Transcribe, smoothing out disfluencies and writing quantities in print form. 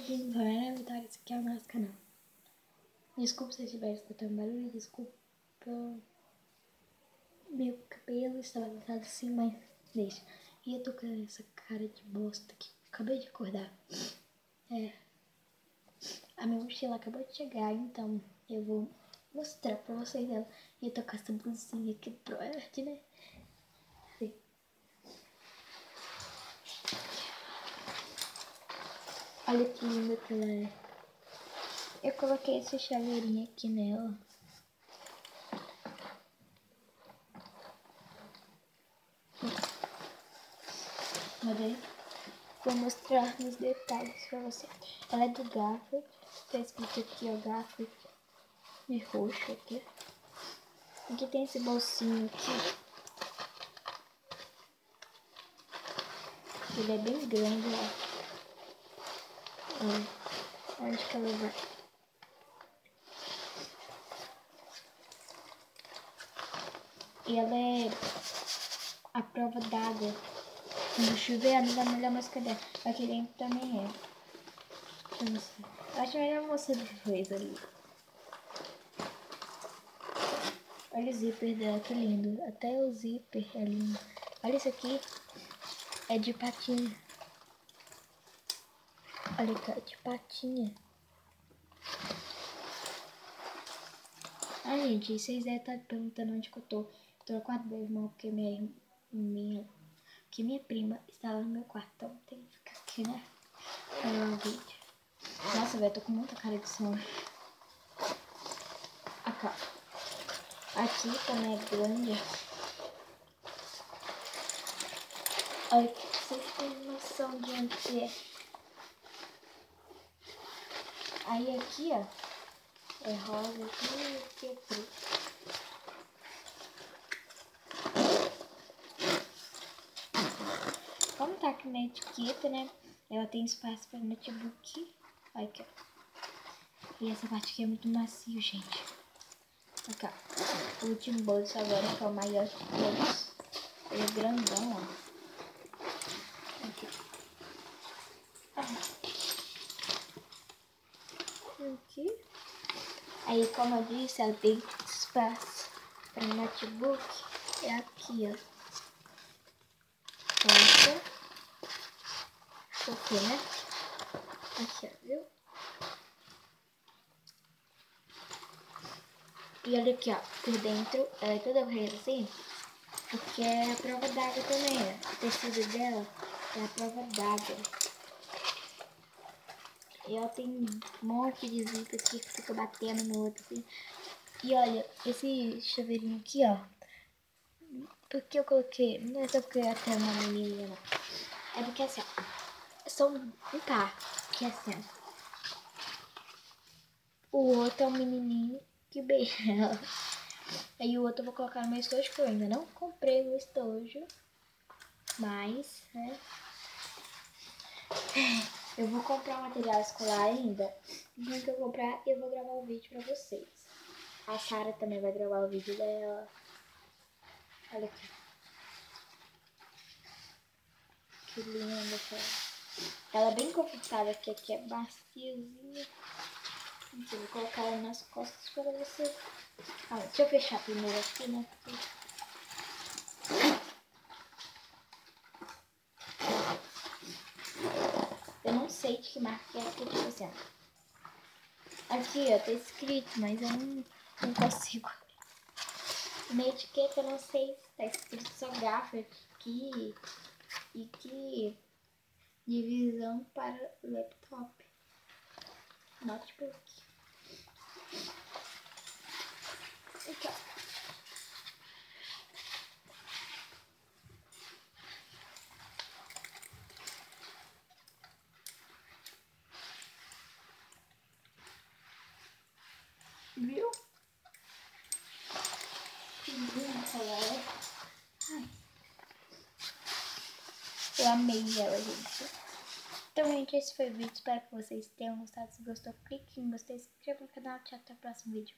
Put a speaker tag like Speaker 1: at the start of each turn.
Speaker 1: bem-vindos ao Ana Vitória, esse aqui é o nosso canal. Desculpa se estiver escutando barulho, desculpa meu cabelo estava deitado assim, mas deixa. E eu tô com essa cara de bosta que acabei de acordar. A minha mochila acabou de chegar, então eu vou mostrar pra vocês ela. E eu tô com essa blusinha aqui pro arte, né? Assim. Olha que linda que ela é. Eu coloquei esse chaveirinho aqui nela. Olha, vou mostrar nos detalhes pra você. Ela é do Garfield. Tá escrito aqui, ó, Garfield. De roxo aqui. Aqui tem esse bolsinho aqui. Ele é bem grande, ó. Onde que ela vai? E ela é a prova d'água. Quando chover, não vai molhar mais cadê? Aqui dentro também é. Deixa eu mostrar. Acho melhor você depois ali. Olha o zíper dela, que lindo. Até o zíper é lindo. Olha isso aqui. É de patinha. Olha aqui, ó, de patinha. Ah, gente, vocês devem estar perguntando onde que eu tô. Tô no quarto do meu irmão, porque minha prima estava no meu quarto. Então tem que ficar aqui, né? Pra gravar o vídeo. Nossa, velho, tô com muita cara de sono. Aqui, ó. Aqui também é grande. Olha, vocês têm noção de onde que é. Aí aqui, ó, é rosa, aqui é preto. Como tá aqui na etiqueta, né? Ela tem espaço para notebook. Olha aqui, ó. E essa parte aqui é muito macio, gente. Aqui, ó. O último bolso agora, que é o maior de todos. Ele é grandão, ó. Aqui. Aqui. Aí, como eu disse, ela tem espaço para notebook. É aqui, ó. Aqui, né? Aqui, ó, viu? E olha aqui, ó, por dentro, ela é toda preta assim, porque é a prova d'água também, ó. O tecido dela é a prova d'água. E ela tem um monte de zipas que fica batendo no outro, assim. E olha, esse chaveirinho aqui, ó, porque eu coloquei, não é só porque eu até uma menina, não. É porque assim, ó, são um par, que é assim, ó. O outro é um menininho que beija ela. Aí o outro eu vou colocar no meu estojo, que eu ainda não comprei o estojo. Mas, né, eu vou comprar um material escolar ainda. Assim que eu comprar, eu vou gravar o vídeo pra vocês. A Sara também vai gravar o vídeo dela. Olha aqui. Que linda que ela é bem confortável, que aqui é maciozinha. Eu vou colocar ela nas costas para você. Ah, deixa eu fechar primeiro aqui, né? Eu não sei de que marca é, porque tipo assim, ó. Aqui, ó, tá escrito, mas eu não consigo. Na etiqueta eu não sei se tá escrito só Garfield aqui e que divisão para laptop. Notebook. Aqui, ó. Viu? Que linda ela é. Ai. Eu amei ela, gente. Então, gente, esse foi o vídeo. Espero que vocês tenham gostado. Se gostou, clique em gostei, se inscreva no canal. Tchau, até o próximo vídeo.